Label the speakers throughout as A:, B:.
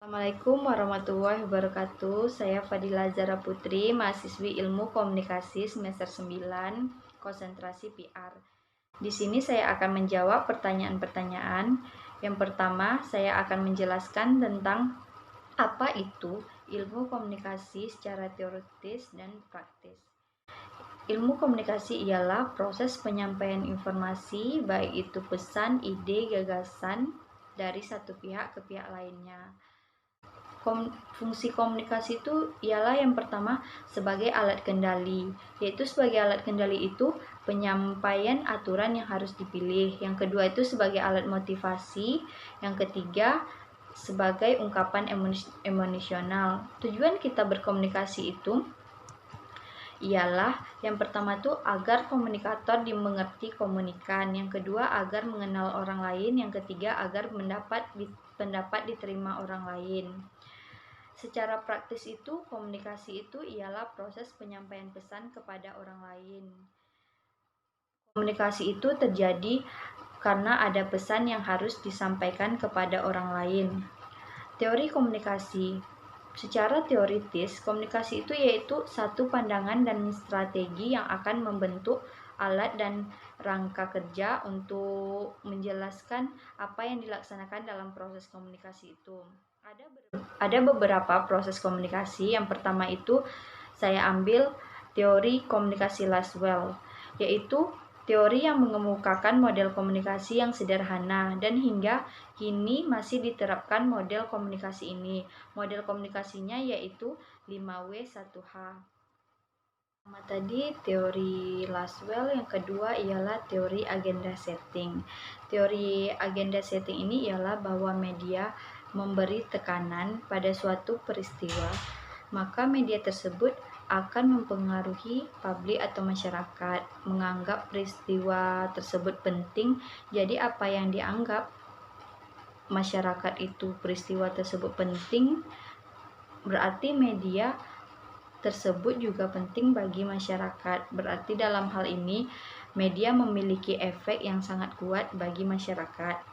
A: Assalamualaikum warahmatullahi wabarakatuh. Saya Fadila Zara Putri, mahasiswi Ilmu Komunikasi semester 9, konsentrasi PR. Di sini saya akan menjawab pertanyaan-pertanyaan. Yang pertama, saya akan menjelaskan tentang apa itu ilmu komunikasi secara teoritis dan praktis. Ilmu komunikasi ialah proses penyampaian informasi, baik itu pesan, ide, gagasan dari satu pihak ke pihak lainnya. Fungsi komunikasi itu ialah yang pertama sebagai alat kendali, yaitu sebagai alat kendali itu penyampaian aturan yang harus dipilih. Yang kedua itu sebagai alat motivasi. Yang ketiga sebagai ungkapan emosional. Tujuan kita berkomunikasi itu ialah yang pertama tuh agar komunikator dimengerti komunikan, yang kedua agar mengenal orang lain, yang ketiga agar pendapat diterima orang lain. Secara praktis itu komunikasi itu ialah proses penyampaian pesan kepada orang lain. Komunikasi itu terjadi karena ada pesan yang harus disampaikan kepada orang lain. Teori komunikasi. Secara teoritis, komunikasi itu yaitu satu pandangan dan strategi yang akan membentuk alat dan rangka kerja untuk menjelaskan apa yang dilaksanakan dalam proses komunikasi itu. Ada beberapa proses komunikasi. Yang pertama itu saya ambil teori komunikasi Laswell, yaitu teori yang mengemukakan model komunikasi yang sederhana dan hingga kini masih diterapkan model komunikasi ini. Model komunikasinya yaitu 5W1H. Pertama tadi teori Laswell, yang kedua ialah teori agenda setting. Teori agenda setting ini ialah bahwa media memberi tekanan pada suatu peristiwa, maka media tersebut akan mempengaruhi publik atau masyarakat menganggap peristiwa tersebut penting. Jadi apa yang dianggap masyarakat itu peristiwa tersebut penting, berarti media tersebut juga penting bagi masyarakat. Berarti dalam hal ini media memiliki efek yang sangat kuat bagi masyarakat.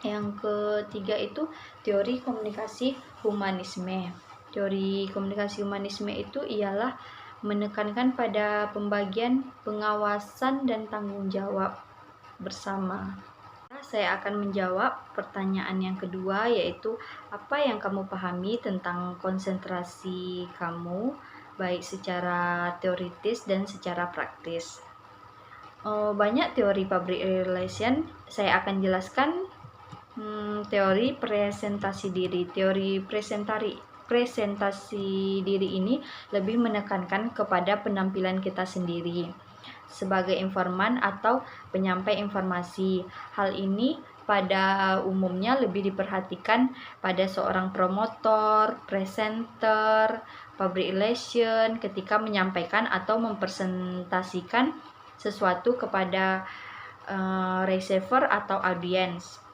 A: Yang ketiga itu teori komunikasi humanisme. Teori komunikasi humanisme itu ialah menekankan pada pembagian pengawasan dan tanggung jawab bersama. Saya akan menjawab pertanyaan yang kedua, yaitu apa yang kamu pahami tentang konsentrasi kamu, baik secara teoritis dan secara praktis. Banyak teori public relation. Saya akan jelaskan teori presentasi diri. Teori presentasi diri ini lebih menekankan kepada penampilan kita sendiri sebagai informan atau penyampai informasi. Hal ini pada umumnya lebih diperhatikan pada seorang promotor, presenter, public relation ketika menyampaikan atau mempresentasikan sesuatu kepada receiver atau audiens.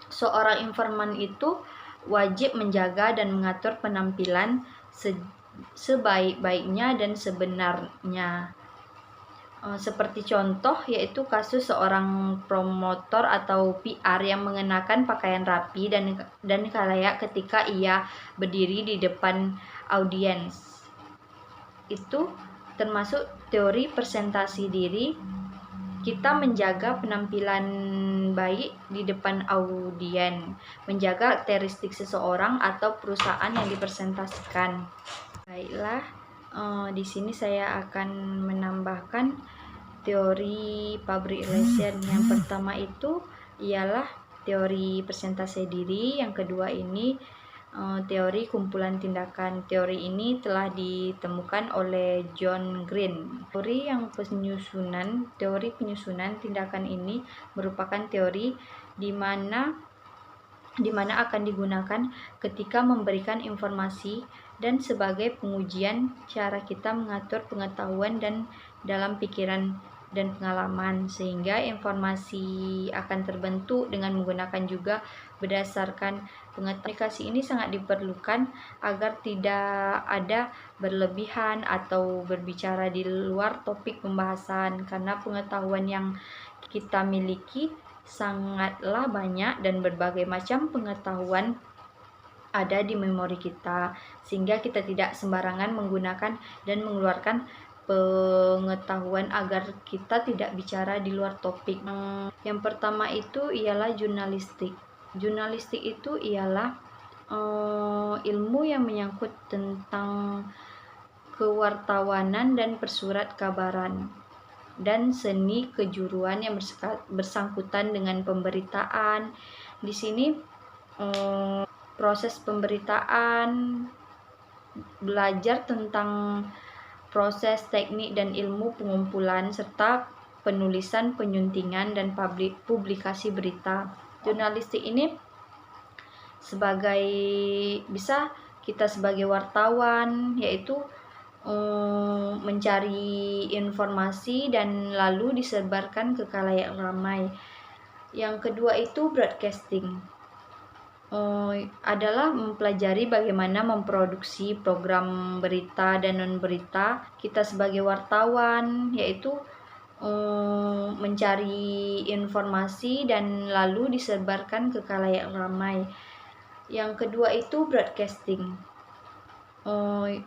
A: Seorang informan itu wajib menjaga dan mengatur penampilan sebaik-baiknya dan sebenarnya. Seperti contoh yaitu kasus seorang promotor atau PR yang mengenakan pakaian rapi dan layak ketika ia berdiri di depan audiens. Itu termasuk teori presentasi diri. Kita menjaga penampilan baik di depan audiens, menjaga karakteristik seseorang atau perusahaan yang dipresentasikan. Baiklah, di sini saya akan menambahkan teori public relation. Yang pertama itu ialah teori presentasi diri, yang kedua ini teori kumpulan tindakan. Teori ini telah ditemukan oleh John Green. Teori penyusunan tindakan ini merupakan teori di mana akan digunakan ketika memberikan informasi dan sebagai pengujian cara kita mengatur pengetahuan dan dalam pikiran dan pengalaman, sehingga informasi akan terbentuk dengan menggunakan juga berdasarkan pengetahuan. Komunikasi ini sangat diperlukan agar tidak ada berlebihan atau berbicara di luar topik pembahasan, karena pengetahuan yang kita miliki sangatlah banyak dan berbagai macam pengetahuan ada di memori kita, sehingga kita tidak sembarangan menggunakan dan mengeluarkan pengetahuan agar kita tidak bicara di luar topik. Yang pertama itu ialah jurnalistik. Jurnalistik itu ialah ilmu yang menyangkut tentang kewartawanan dan persurat kabaran dan seni kejuruan yang bersangkutan dengan pemberitaan. Di sini proses pemberitaan, belajar tentang proses, teknik, dan ilmu pengumpulan serta penulisan, penyuntingan, dan publikasi berita. Jurnalistik ini bisa kita sebagai wartawan, yaitu mencari informasi dan lalu disebarkan ke khalayak ramai. Yang kedua itu broadcasting, adalah mempelajari bagaimana memproduksi program berita dan non-berita. Kita sebagai wartawan, yaitu mencari informasi dan lalu disebarkan ke khalayak ramai. Yang kedua itu broadcasting,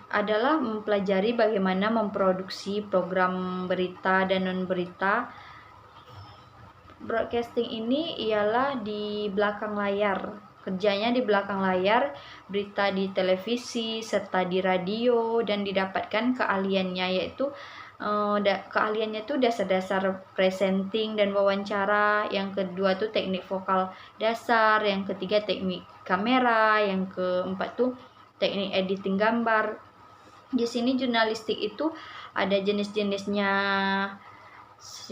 A: adalah mempelajari bagaimana memproduksi program berita dan non-berita. Broadcasting ini ialah di belakang layar, kerjanya di belakang layar, berita di televisi serta di radio, dan didapatkan keahliannya, yaitu keahliannya itu dasar-dasar presenting dan wawancara. Yang kedua tuh teknik vokal dasar, yang ketiga teknik kamera, yang keempat tuh teknik editing gambar. Di sini jurnalistik itu ada jenis-jenisnya.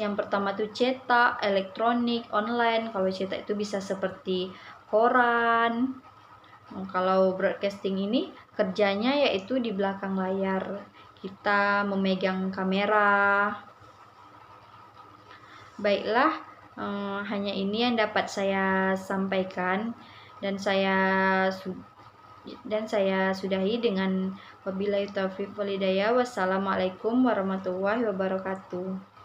A: Yang pertama tuh cetak, elektronik, online. Kalau cetak itu bisa seperti koran. Kalau broadcasting ini kerjanya yaitu di belakang layar. Kita memegang kamera. Baiklah, hanya ini yang dapat saya sampaikan, dan saya sudahi dengan wabillahi taufiq wal hidayah. Wassalamualaikum warahmatullahi wabarakatuh.